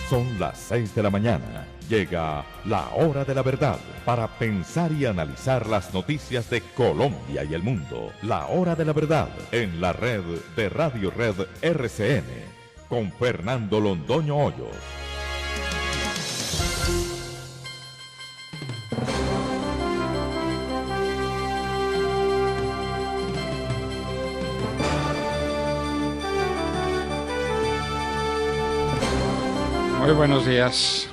Son las 6 de la mañana. Llega la hora de la verdad para pensar y analizar las noticias de Colombia y el mundo. La hora de la verdad en la red de Radio Red RCN con Fernando Londoño Hoyos. Muy buenos días.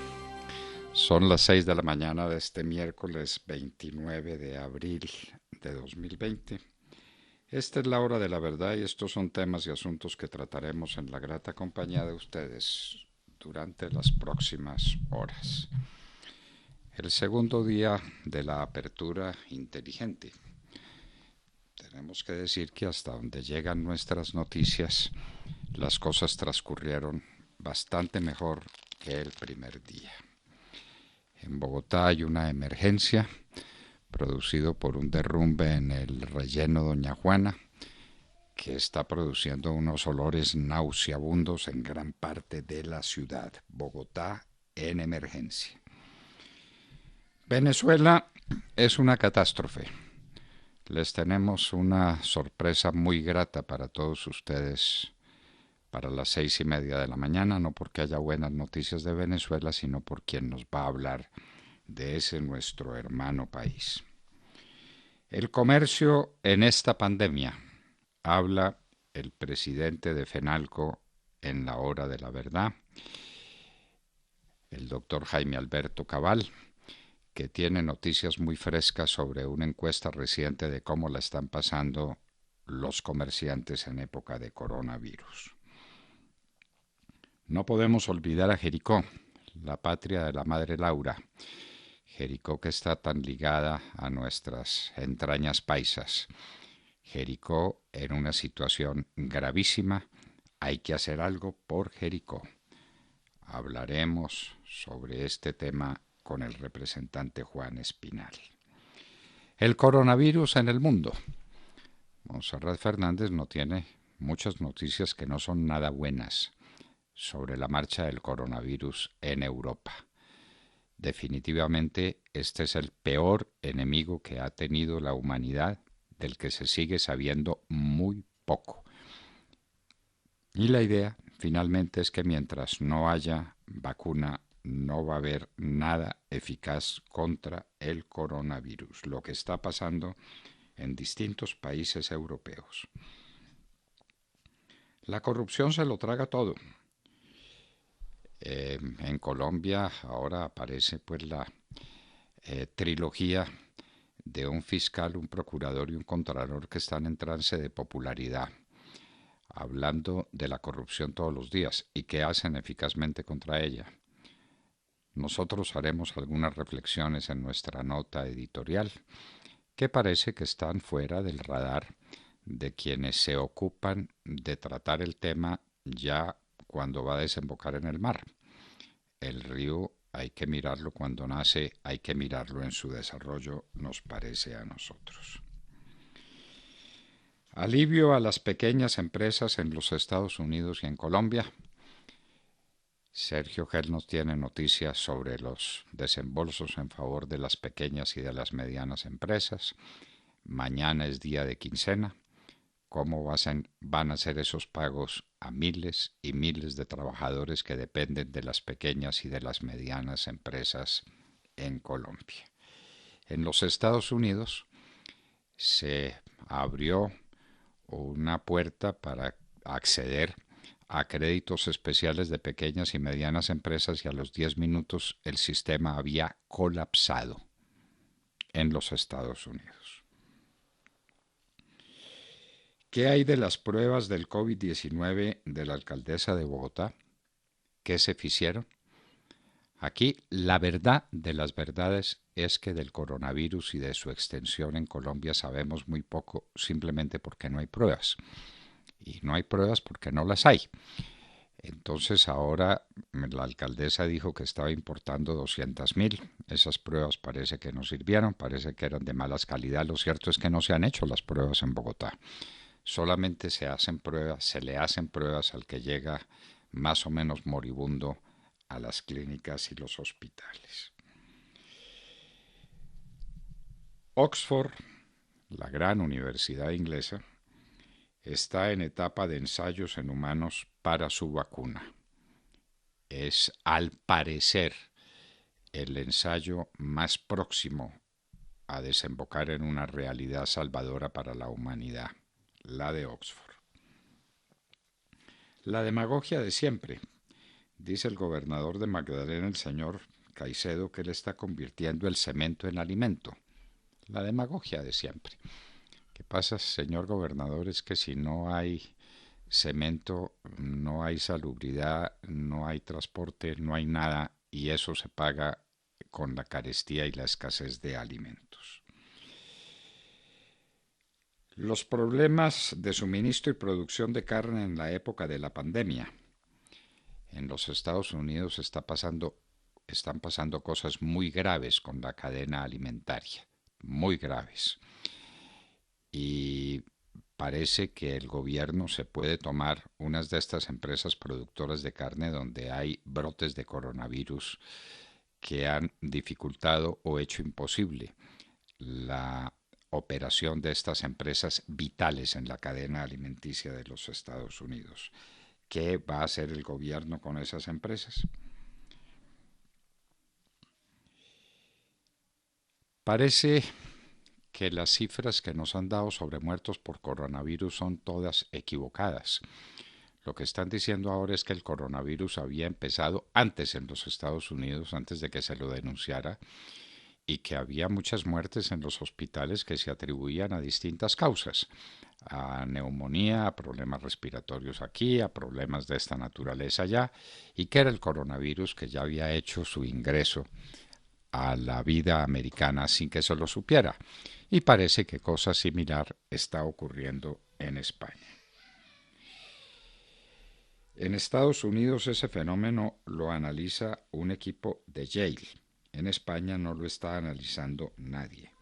Son las 6 de la mañana de este miércoles 29 de abril de 2020. Esta es la hora de la verdad y estos son temas y asuntos que trataremos en la grata compañía de ustedes durante las próximas horas. El segundo día de la apertura inteligente. Tenemos que decir que hasta donde llegan nuestras noticias, las cosas transcurrieron bastante mejor que el primer día. En Bogotá hay una emergencia producido por un derrumbe en el relleno Doña Juana que está produciendo unos olores nauseabundos en gran parte de la ciudad. Bogotá en emergencia. Venezuela es una catástrofe. Les tenemos una sorpresa muy grata para todos ustedes para las 6:30 de la mañana, no porque haya buenas noticias de Venezuela, sino por quien nos va a hablar de ese nuestro hermano país. El comercio en esta pandemia, habla el presidente de FENALCO en la hora de la verdad, el doctor Jaime Alberto Cabal, que tiene noticias muy frescas sobre una encuesta reciente de cómo la están pasando los comerciantes en época de coronavirus. No podemos olvidar a Jericó, la patria de la Madre Laura. Jericó que está tan ligada a nuestras entrañas paisas. Jericó en una situación gravísima. Hay que hacer algo por Jericó. Hablaremos sobre este tema con el representante Juan Espinal. El coronavirus en el mundo. Montserrat Fernández no tiene muchas noticias que no son nada buenas sobre la marcha del coronavirus en Europa. Definitivamente este es el peor enemigo que ha tenido la humanidad, del que se sigue sabiendo muy poco. Y la idea finalmente es que mientras no haya vacuna no va a haber nada eficaz contra el coronavirus, lo que está pasando en distintos países europeos. La corrupción se lo traga todo. En Colombia ahora aparece pues la trilogía de un fiscal, un procurador y un contralor que están en trance de popularidad, hablando de la corrupción todos los días y que hacen eficazmente contra ella. Nosotros haremos algunas reflexiones en nuestra nota editorial que parece que están fuera del radar de quienes se ocupan de tratar el tema ya cuando va a desembocar en el mar. El río hay que mirarlo cuando nace, hay que mirarlo en su desarrollo, nos parece a nosotros. Alivio a las pequeñas empresas en los Estados Unidos y en Colombia. Sergio Gel nos tiene noticias sobre los desembolsos en favor de las pequeñas y de las medianas empresas. Mañana es día de quincena. ¿Cómo van a ser esos pagos a miles y miles de trabajadores que dependen de las pequeñas y de las medianas empresas en Colombia? En los Estados Unidos se abrió una puerta para acceder a créditos especiales de pequeñas y medianas empresas y a los 10 minutos el sistema había colapsado en los Estados Unidos. ¿Qué hay de las pruebas del COVID-19 de la alcaldesa de Bogotá? ¿Qué se hicieron? Aquí la verdad de las verdades es que del coronavirus y de su extensión en Colombia sabemos muy poco simplemente porque no hay pruebas. Y no hay pruebas porque no las hay. Entonces ahora la alcaldesa dijo que estaba importando 200.000. Esas pruebas parece que no sirvieron, parece que eran de malas calidad. Lo cierto es que no se han hecho las pruebas en Bogotá. Solamente se le hacen pruebas al que llega más o menos moribundo a las clínicas y los hospitales. Oxford, la gran universidad inglesa, está en etapa de ensayos en humanos para su vacuna. Es, al parecer, el ensayo más próximo a desembocar en una realidad salvadora para la humanidad, la de Oxford. La demagogia de siempre. Dice el gobernador de Magdalena, el señor Caicedo, que él está convirtiendo el cemento en alimento. La demagogia de siempre. ¿Qué pasa, señor gobernador? Es que si no hay cemento, no hay salubridad, no hay transporte, no hay nada, y eso se paga con la carestía y la escasez de alimentos. Los problemas de suministro y producción de carne en la época de la pandemia. En los Estados Unidos están pasando cosas muy graves con la cadena alimentaria, muy graves. Y parece que el gobierno se puede tomar unas de estas empresas productoras de carne donde hay brotes de coronavirus que han dificultado o hecho imposible la operación de estas empresas vitales en la cadena alimenticia de los Estados Unidos. ¿Qué va a hacer el gobierno con esas empresas? Parece que las cifras que nos han dado sobre muertos por coronavirus son todas equivocadas. Lo que están diciendo ahora es que el coronavirus había empezado antes en los Estados Unidos, antes de que se lo denunciara, y que había muchas muertes en los hospitales que se atribuían a distintas causas, a neumonía, a problemas respiratorios aquí, a problemas de esta naturaleza allá, y que era el coronavirus que ya había hecho su ingreso a la vida americana sin que se lo supiera. Y parece que cosa similar está ocurriendo en España. En Estados Unidos ese fenómeno lo analiza un equipo de Yale. En España no lo está analizando nadie.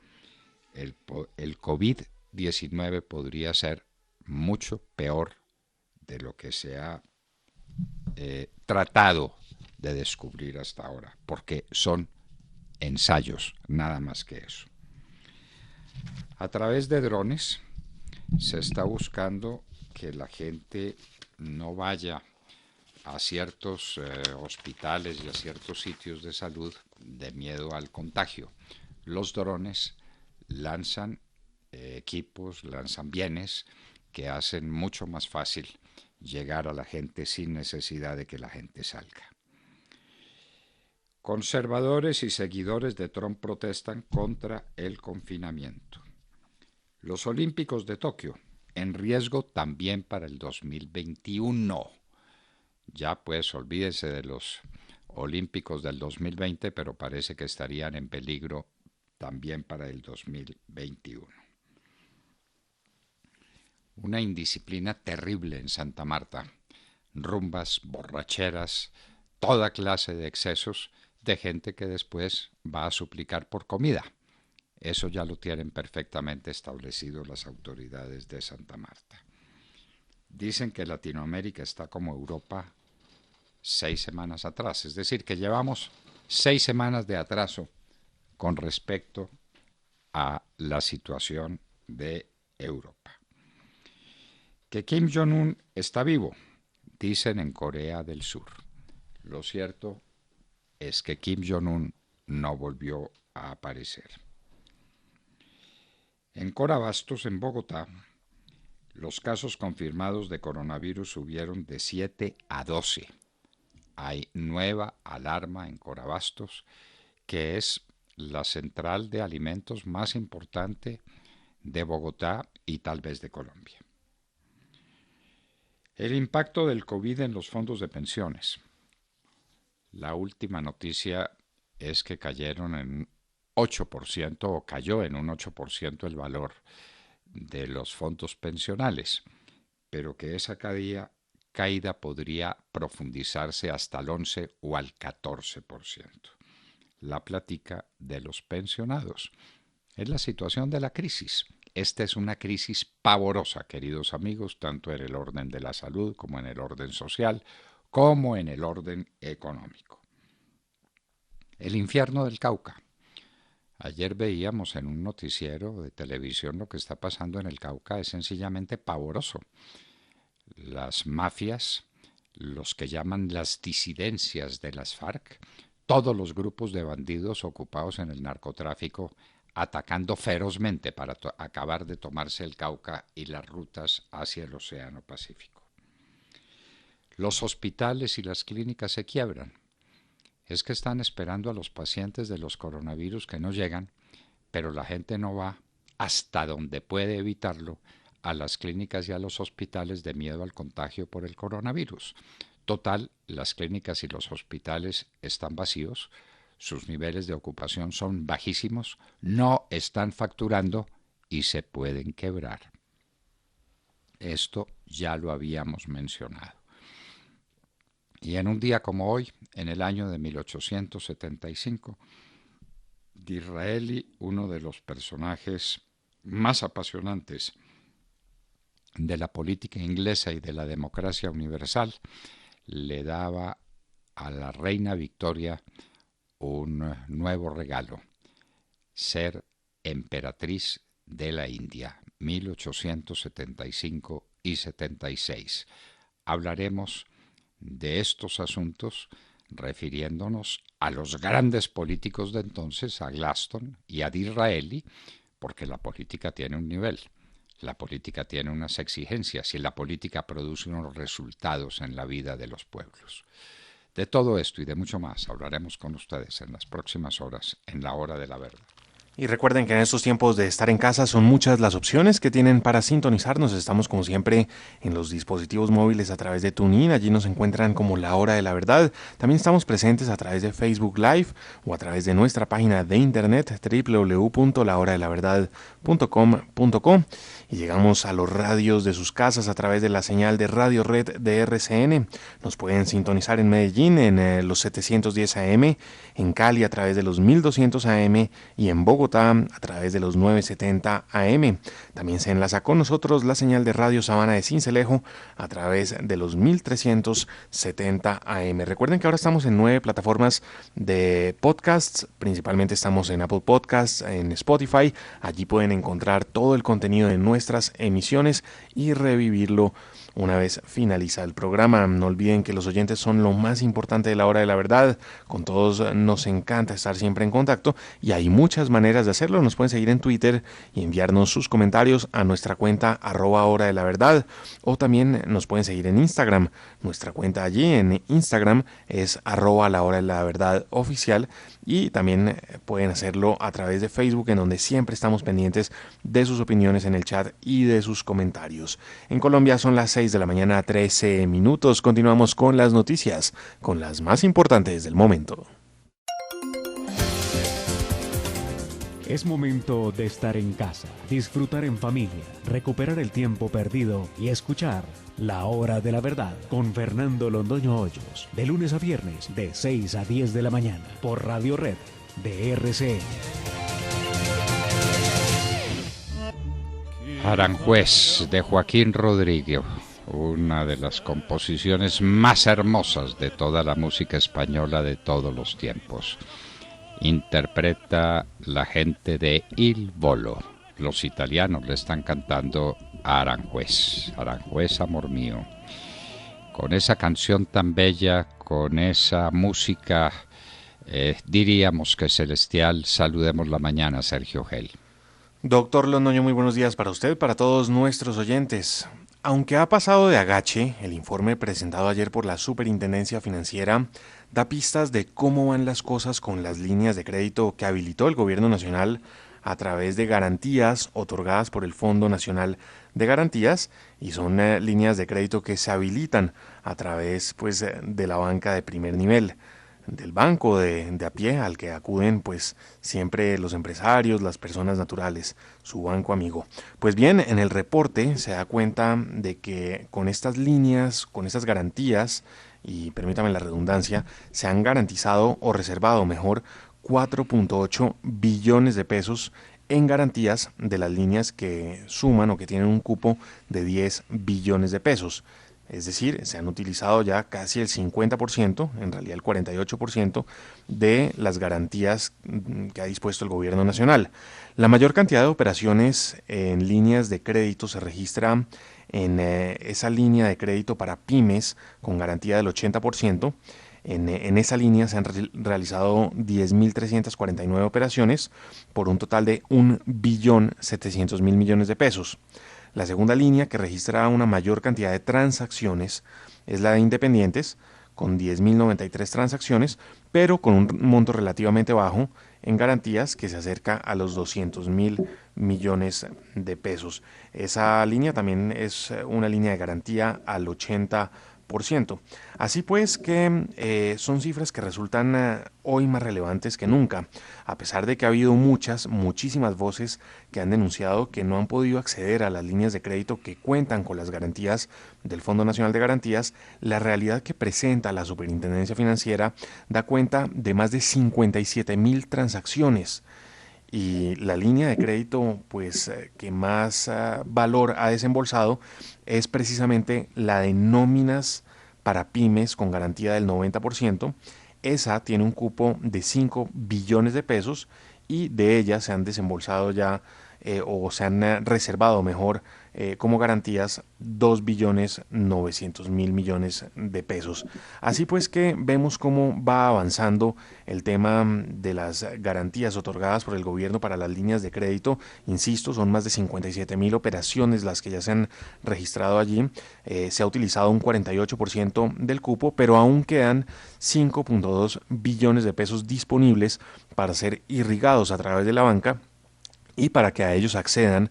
El COVID-19 podría ser mucho peor de lo que se ha tratado de descubrir hasta ahora, porque son ensayos, nada más que eso. A través de drones se está buscando que la gente no vaya a ciertos hospitales y a ciertos sitios de salud de miedo al contagio. Los drones lanzan equipos, lanzan bienes que hacen mucho más fácil llegar a la gente sin necesidad de que la gente salga. Conservadores y seguidores de Trump protestan contra el confinamiento. Los Olímpicos de Tokio, en riesgo también para el 2021. Ya pues olvídense de los Olímpicos del 2020, pero parece que estarían en peligro también para el 2021. Una indisciplina terrible en Santa Marta. Rumbas, borracheras, toda clase de excesos de gente que después va a suplicar por comida. Eso ya lo tienen perfectamente establecido las autoridades de Santa Marta. Dicen que Latinoamérica está como Europa 6 semanas atrás, es decir, que llevamos 6 semanas de atraso con respecto a la situación de Europa. Que Kim Jong-un está vivo, dicen en Corea del Sur. Lo cierto es que Kim Jong-un no volvió a aparecer. En Corabastos, en Bogotá, los casos confirmados de coronavirus subieron de 7 a 12. Hay nueva alarma en Corabastos, que es la central de alimentos más importante de Bogotá y tal vez de Colombia. El impacto del COVID en los fondos de pensiones. La última noticia es que cayeron en 8% o cayó en un 8% el valor de los fondos pensionales, pero que esa caída podría profundizarse hasta el 11 o al 14%. La plática de los pensionados. Es la situación de la crisis. Esta es una crisis pavorosa, queridos amigos, tanto en el orden de la salud como en el orden social, como en el orden económico. el infierno del Cauca. Ayer veíamos en un noticiero de televisión lo que está pasando en el Cauca, es sencillamente pavoroso. Las mafias, los que llaman las disidencias de las FARC, todos los grupos de bandidos ocupados en el narcotráfico, atacando ferozmente para acabar de tomarse el Cauca y las rutas hacia el Océano Pacífico. Los hospitales y las clínicas se quiebran. Es que están esperando a los pacientes de los coronavirus que no llegan, pero la gente no va hasta donde puede evitarlo a las clínicas y a los hospitales de miedo al contagio por el coronavirus. Total, las clínicas y los hospitales están vacíos, sus niveles de ocupación son bajísimos, no están facturando y se pueden quebrar. Esto ya lo habíamos mencionado. Y en un día como hoy, en el año de 1875, Disraeli, uno de los personajes más apasionantes de la política inglesa y de la democracia universal, le daba a la reina Victoria un nuevo regalo: ser emperatriz de la India, 1875 y 76. Hablaremos de estos asuntos refiriéndonos a los grandes políticos de entonces, a Gladstone y a Disraeli, porque la política tiene un nivel, la política tiene unas exigencias y la política produce unos resultados en la vida de los pueblos. De todo esto y de mucho más hablaremos con ustedes en las próximas horas, en la hora de la verdad. Y recuerden que en estos tiempos de estar en casa son muchas las opciones que tienen para sintonizarnos. Estamos como siempre en los dispositivos móviles a través de TuneIn. Allí nos encuentran como La Hora de la Verdad. También estamos presentes a través de Facebook Live o a través de nuestra página de internet www.lahoradelaverdad.com.co. Y llegamos a los radios de sus casas a través de la señal de Radio Red de RCN. Nos pueden sintonizar en Medellín en los 710 AM, en Cali a través de los 1200 AM y en Bogotá a través de los 970 AM. También se enlaza con nosotros la señal de Radio Sabana de Sincelejo a través de los 1370 AM. Recuerden que ahora estamos en 9 plataformas de podcasts, principalmente estamos en Apple Podcasts, en Spotify. Allí pueden encontrar todo el contenido de nuestras emisiones y revivirlo una vez finaliza el programa. No olviden que los oyentes son lo más importante de La Hora de la Verdad. Con todos nos encanta estar siempre en contacto y hay muchas maneras de hacerlo. Nos pueden seguir en Twitter y enviarnos sus comentarios a nuestra cuenta @Hora de la Verdad, o también nos pueden seguir en Instagram. Nuestra cuenta allí en Instagram es @La Hora de la Verdad oficial, y también pueden hacerlo a través de Facebook, en donde siempre estamos pendientes de sus opiniones en el chat y de sus comentarios. En Colombia son las 6 de la mañana, 13 minutos. Continuamos con las noticias, con las más importantes del momento. Es momento de estar en casa, disfrutar en familia, recuperar el tiempo perdido y escuchar La Hora de la Verdad con Fernando Londoño Hoyos, de lunes a viernes de 6 a 10 de la mañana por Radio Red de RCN. Aranjuez, de Joaquín Rodrigo, una de las composiciones más hermosas de toda la música española de todos los tiempos. Interpreta la gente de Il Volo. Los italianos le están cantando a Aranjuez. Aranjuez, amor mío. Con esa canción tan bella, con esa música, diríamos que celestial, saludemos la mañana, Sergio Gel. Doctor Londoño, muy buenos días para usted, para todos nuestros oyentes. Aunque ha pasado de agache, el informe presentado ayer por la Superintendencia Financiera da pistas de cómo van las cosas con las líneas de crédito que habilitó el Gobierno Nacional a través de garantías otorgadas por el Fondo Nacional de Garantías, y son líneas de crédito que se habilitan a través de la banca de primer nivel, del banco de a pie al que acuden siempre los empresarios, las personas naturales, su banco amigo. Pues bien, en el reporte se da cuenta de que con estas líneas, con estas garantías, y permítame la redundancia, se han garantizado o reservado mejor 4.8 billones de pesos en garantías de las líneas que suman o que tienen un cupo de 10 billones de pesos. Es decir, se han utilizado ya casi el 50%, en realidad el 48% de las garantías que ha dispuesto el gobierno nacional. La mayor cantidad de operaciones en líneas de crédito se registra en esa línea de crédito para pymes con garantía del 80%. En esa línea se han realizado 10.349 operaciones por un total de 1.700.000 millones de pesos. La segunda línea que registra una mayor cantidad de transacciones es la de independientes, con 10.093 transacciones, pero con un monto relativamente bajo en garantías que se acerca a los 200.000 millones de pesos. Esa línea también es una línea de garantía al 80%. Así pues que son cifras que resultan hoy más relevantes que nunca, a pesar de que ha habido muchísimas voces que han denunciado que no han podido acceder a las líneas de crédito que cuentan con las garantías del Fondo Nacional de Garantías. La realidad que presenta la Superintendencia Financiera da cuenta de más de 57.000 transacciones. Y la línea de crédito pues que más valor ha desembolsado es precisamente la de nóminas para pymes con garantía del 90%. Esa tiene un cupo de 5 billones de pesos y de ella se han desembolsado ya o se han reservado mejor como garantías 2.900.000 millones de pesos. Así pues que vemos cómo va avanzando el tema de las garantías otorgadas por el gobierno para las líneas de crédito. Insisto, son más de 57.000 operaciones las que ya se han registrado allí. Se ha utilizado un 48% del cupo, pero aún quedan 5.2 billones de pesos disponibles para ser irrigados a través de la banca y para que a ellos accedan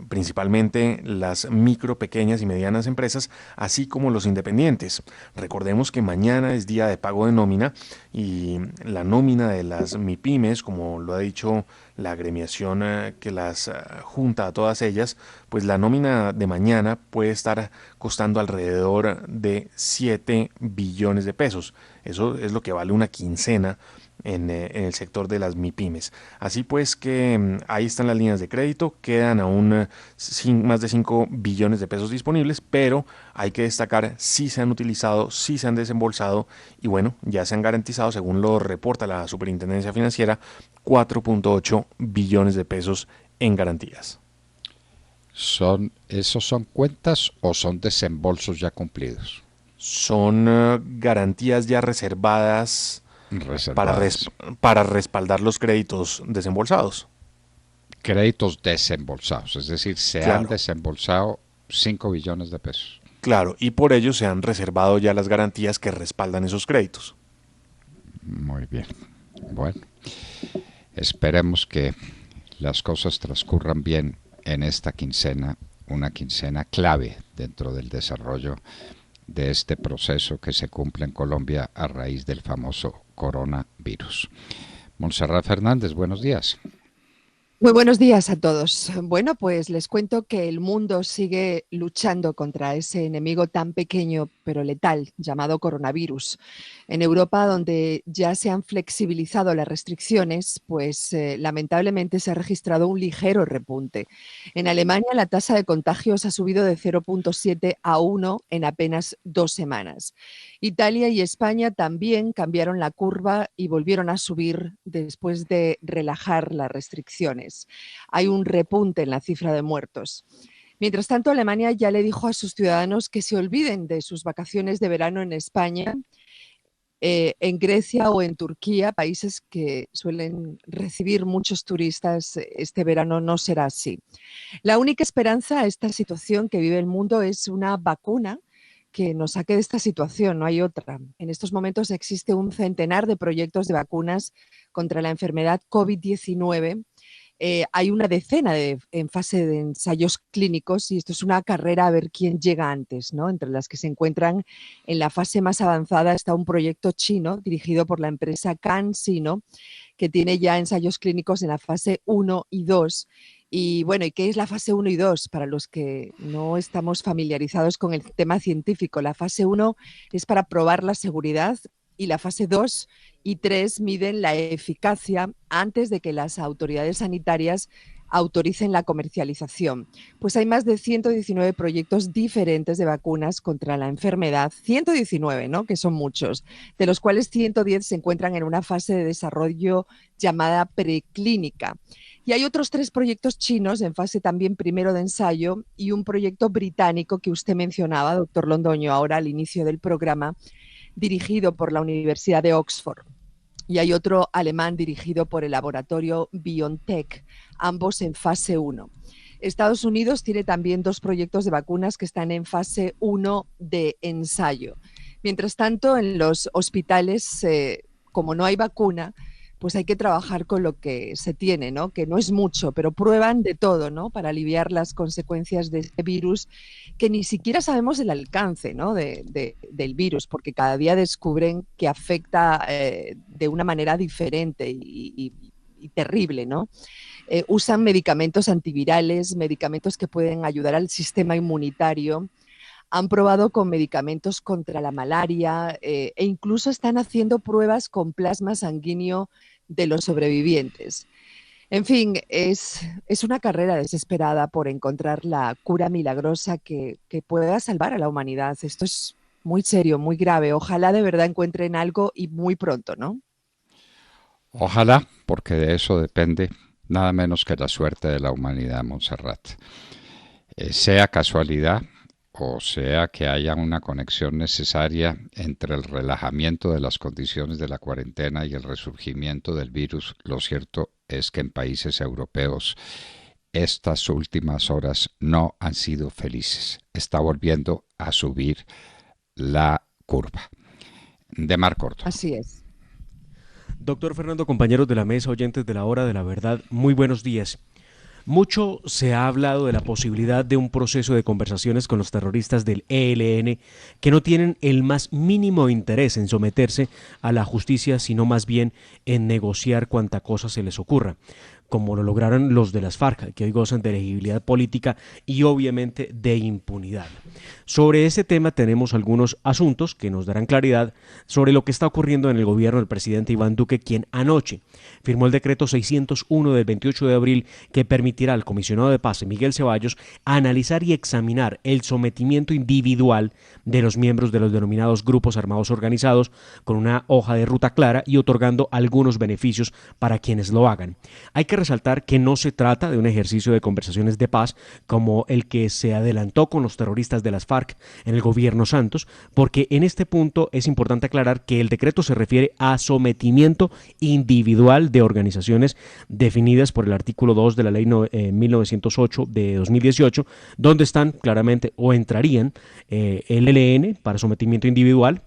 principalmente las micro, pequeñas y medianas empresas, así como los independientes. Recordemos que mañana es día de pago de nómina y la nómina de las MIPYMES, como lo ha dicho la agremiación que las junta a todas ellas, pues la nómina de mañana puede estar costando alrededor de 7 billones de pesos. Eso es lo que vale una quincena en el sector de las MIPYMES. Así pues que ahí están las líneas de crédito, quedan aún más de 5 billones de pesos disponibles, pero hay que destacar si se han utilizado, si se han desembolsado y bueno, ya se han garantizado, según lo reporta la Superintendencia Financiera, 4.8 billones de pesos en garantías. ¿Esos son cuentas o son desembolsos ya cumplidos? Son garantías ya reservadas para respaldar los créditos desembolsados. Créditos desembolsados, es decir, se han desembolsado 5 billones de pesos. Claro, y por ello se han reservado ya las garantías que respaldan esos créditos. Muy bien. Bueno, esperemos que las cosas transcurran bien en esta quincena, una quincena clave dentro del desarrollo de este proceso que se cumple en Colombia a raíz del famoso coronavirus. Montserrat Fernández, buenos días. Muy buenos días a todos. Bueno, pues les cuento que el mundo sigue luchando contra ese enemigo tan pequeño pero letal llamado coronavirus. En Europa, donde ya se han flexibilizado las restricciones, pues lamentablemente se ha registrado un ligero repunte. En Alemania la tasa de contagios ha subido de 0.7 a 1 en apenas 2 semanas. Italia y España también cambiaron la curva y volvieron a subir después de relajar las restricciones. Hay un repunte en la cifra de muertos. Mientras tanto, Alemania ya le dijo a sus ciudadanos que se olviden de sus vacaciones de verano en España, en Grecia o en Turquía, países que suelen recibir muchos turistas. Este verano no será así. La única esperanza a esta situación que vive el mundo es una vacuna que nos saque de esta situación, no hay otra. En estos momentos existe un centenar de proyectos de vacunas contra la enfermedad COVID-19. Hay una decena en fase de ensayos clínicos y esto es una carrera a ver quién llega antes, ¿no? Entre las que se encuentran en la fase más avanzada está un proyecto chino dirigido por la empresa CanSino, que tiene ya ensayos clínicos en la fase 1 y 2. Y bueno, ¿y qué es la fase 1 y 2? Para los que no estamos familiarizados con el tema científico, la fase 1 es para probar la seguridad y la fase 2 y 3 miden la eficacia antes de que las autoridades sanitarias autoricen la comercialización. Pues hay más de 119 proyectos diferentes de vacunas contra la enfermedad, 119, ¿no? Que son muchos, de los cuales 110 se encuentran en una fase de desarrollo llamada preclínica. Y hay otros 3 proyectos chinos en fase también primero de ensayo y un proyecto británico que usted mencionaba, doctor Londoño, ahora al inicio del programa, dirigido por la Universidad de Oxford. Y hay otro alemán dirigido por el laboratorio BioNTech, ambos en fase 1. Estados Unidos tiene también 2 proyectos de vacunas que están en fase 1 de ensayo. Mientras tanto, en los hospitales, como no hay vacuna, pues hay que trabajar con lo que se tiene, ¿no? Que no es mucho, pero prueban de todo, ¿no? Para aliviar las consecuencias de este virus, que ni siquiera sabemos el alcance, ¿no? del virus, porque cada día descubren que afecta de una manera diferente y terrible, ¿no? Usan medicamentos antivirales, medicamentos que pueden ayudar al sistema inmunitario. Han probado con medicamentos contra la malaria e incluso están haciendo pruebas con plasma sanguíneo de los sobrevivientes. En fin, es una carrera desesperada por encontrar la cura milagrosa que pueda salvar a la humanidad. Esto es muy serio, muy grave. Ojalá de verdad encuentren algo y muy pronto, ¿no? Ojalá, porque de eso depende nada menos que la suerte de la humanidad, Montserrat. Sea casualidad o sea que haya una conexión necesaria entre el relajamiento de las condiciones de la cuarentena y el resurgimiento del virus, lo cierto es que en países europeos estas últimas horas no han sido felices. Está volviendo a subir la curva. De Mar Córdoba. Así es. Doctor Fernando, compañeros de la mesa, oyentes de la Hora de la Verdad, muy buenos días. Mucho se ha hablado de la posibilidad de un proceso de conversaciones con los terroristas del ELN que no tienen el más mínimo interés en someterse a la justicia, sino más bien en negociar cuanta cosa se les ocurra, como lo lograron los de las FARC, que hoy gozan de elegibilidad política y obviamente de impunidad. Sobre ese tema tenemos algunos asuntos que nos darán claridad sobre lo que está ocurriendo en el gobierno del presidente Iván Duque, quien anoche firmó el decreto 601 del 28 de abril que permitirá al comisionado de paz, Miguel Ceballos, analizar y examinar el sometimiento individual de los miembros de los denominados grupos armados organizados con una hoja de ruta clara y otorgando algunos beneficios para quienes lo hagan. Hay que resaltar que no se trata de un ejercicio de conversaciones de paz como el que se adelantó con los terroristas de las FARC en el gobierno Santos, porque en este punto es importante aclarar que el decreto se refiere a sometimiento individual de organizaciones definidas por el artículo 2 de la ley 1908 de 2018, donde están claramente o entrarían el ELN para sometimiento individual,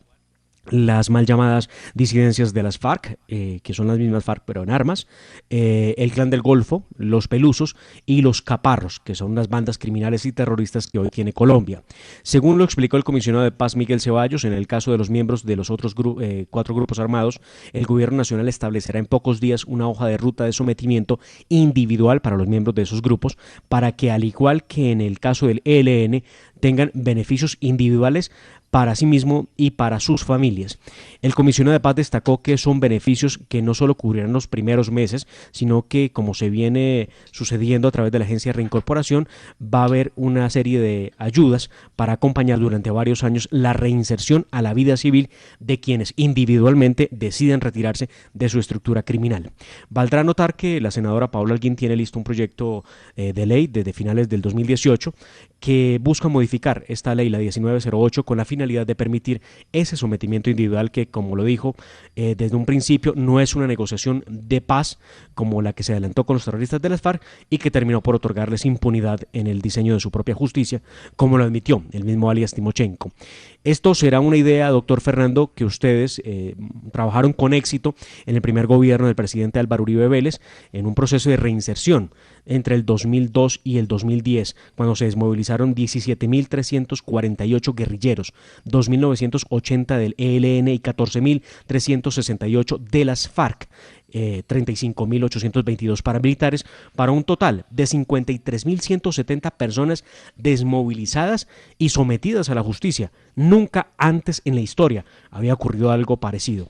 las mal llamadas disidencias de las FARC, que son las mismas FARC pero en armas, el Clan del Golfo, los Pelusos y los Caparros, que son unas bandas criminales y terroristas que hoy tiene Colombia. Según lo explicó el comisionado de paz Miguel Ceballos, en el caso de los miembros de los otros 4 grupos armados, el gobierno nacional establecerá en pocos días una hoja de ruta de sometimiento individual para los miembros de esos grupos, para que al igual que en el caso del ELN, tengan beneficios individuales para sí mismo y para sus familias. El comisionado de paz destacó que son beneficios que no solo cubrirán los primeros meses, sino que, como se viene sucediendo a través de la Agencia de Reincorporación, va a haber una serie de ayudas para acompañar durante varios años la reinserción a la vida civil de quienes individualmente deciden retirarse de su estructura criminal. Valdrá notar que la senadora Paula Holguín tiene listo un proyecto de ley desde finales del 2018 que busca modificar esta ley, la 1908, con la finalidad de permitir ese sometimiento individual que, como lo dijo desde un principio, no es una negociación de paz como la que se adelantó con los terroristas de las FARC y que terminó por otorgarles impunidad en el diseño de su propia justicia, como lo admitió el mismo alias Timochenko. Esto será una idea, doctor Fernando, que ustedes trabajaron con éxito en el primer gobierno del presidente Álvaro Uribe Vélez en un proceso de reinserción entre el 2002 y el 2010, cuando se desmovilizaron 17.348 guerrilleros, 2.980 del ELN y 14.368 de las FARC. 35.822 paramilitares, para un total de 53.170 personas desmovilizadas y sometidas a la justicia. Nunca antes en la historia había ocurrido algo parecido.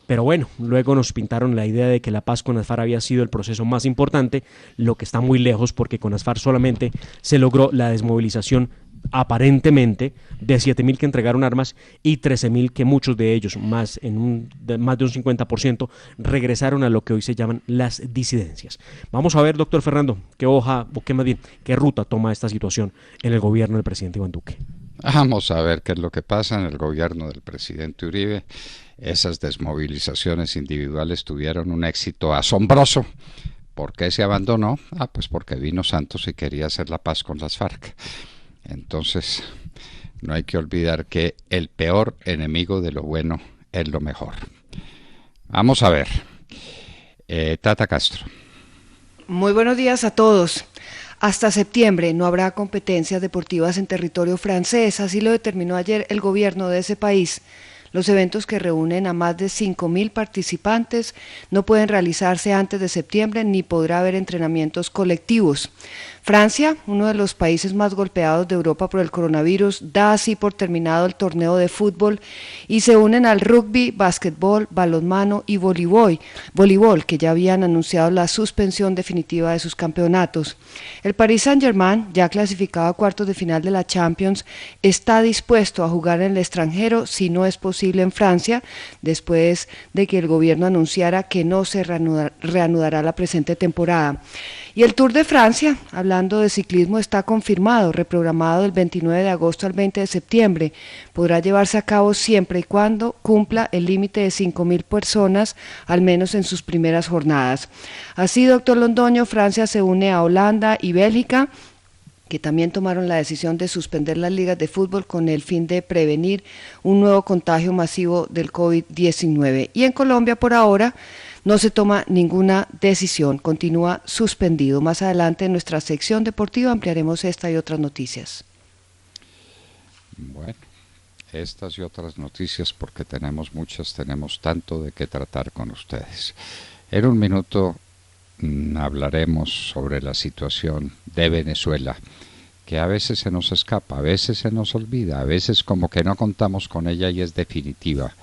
Pero bueno, luego nos pintaron la idea de que la paz con las FARC había sido el proceso más importante, lo que está muy lejos porque con las FARC solamente se logró la desmovilización aparentemente de 7.000 que entregaron armas y 13.000 que muchos de ellos, más de un 50%, regresaron a lo que hoy se llaman las disidencias. Vamos a ver, doctor Fernando, qué ruta toma esta situación en el gobierno del presidente Iván Duque. Vamos a ver qué es lo que pasa en el gobierno del presidente Uribe. Esas desmovilizaciones individuales tuvieron un éxito asombroso. ¿Por qué se abandonó? Pues porque vino Santos y quería hacer la paz con las FARC. Entonces, no hay que olvidar que el peor enemigo de lo bueno es lo mejor. Vamos a ver. Tata Castro. Muy buenos días a todos. Hasta septiembre no habrá competencias deportivas en territorio francés, así lo determinó ayer el gobierno de ese país. Los eventos que reúnen a más de 5.000 participantes no pueden realizarse antes de septiembre ni podrá haber entrenamientos colectivos. Francia, uno de los países más golpeados de Europa por el coronavirus, da así por terminado el torneo de fútbol y se unen al rugby, básquetbol, balonmano y voleibol, que ya habían anunciado la suspensión definitiva de sus campeonatos. El Paris Saint-Germain, ya clasificado a cuartos de final de la Champions, está dispuesto a jugar en el extranjero si no es posible en Francia, después de que el gobierno anunciara que no se reanudará la presente temporada. Y el Tour de Francia, hablando de ciclismo, está confirmado, reprogramado del 29 de agosto al 20 de septiembre. Podrá llevarse a cabo siempre y cuando cumpla el límite de 5.000 personas, al menos en sus primeras jornadas. Así, doctor Londoño, Francia se une a Holanda y Bélgica, que también tomaron la decisión de suspender las ligas de fútbol con el fin de prevenir un nuevo contagio masivo del COVID-19. Y en Colombia, por ahora, no se toma ninguna decisión, continúa suspendido. Más adelante en nuestra sección deportiva ampliaremos esta y otras noticias. Bueno, estas y otras noticias, porque tenemos muchas, tenemos tanto de qué tratar con ustedes. En un minuto hablaremos sobre la situación de Venezuela, que a veces se nos escapa, a veces se nos olvida, a veces como que no contamos con ella y es definitiva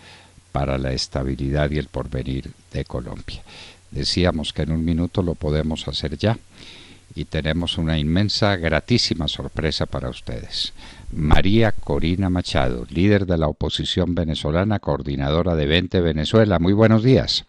para la estabilidad y el porvenir de Colombia. Decíamos que en un minuto lo podemos hacer ya y tenemos una inmensa, gratísima sorpresa para ustedes. María Corina Machado, líder de la oposición venezolana, coordinadora de Vente Venezuela. Muy buenos días.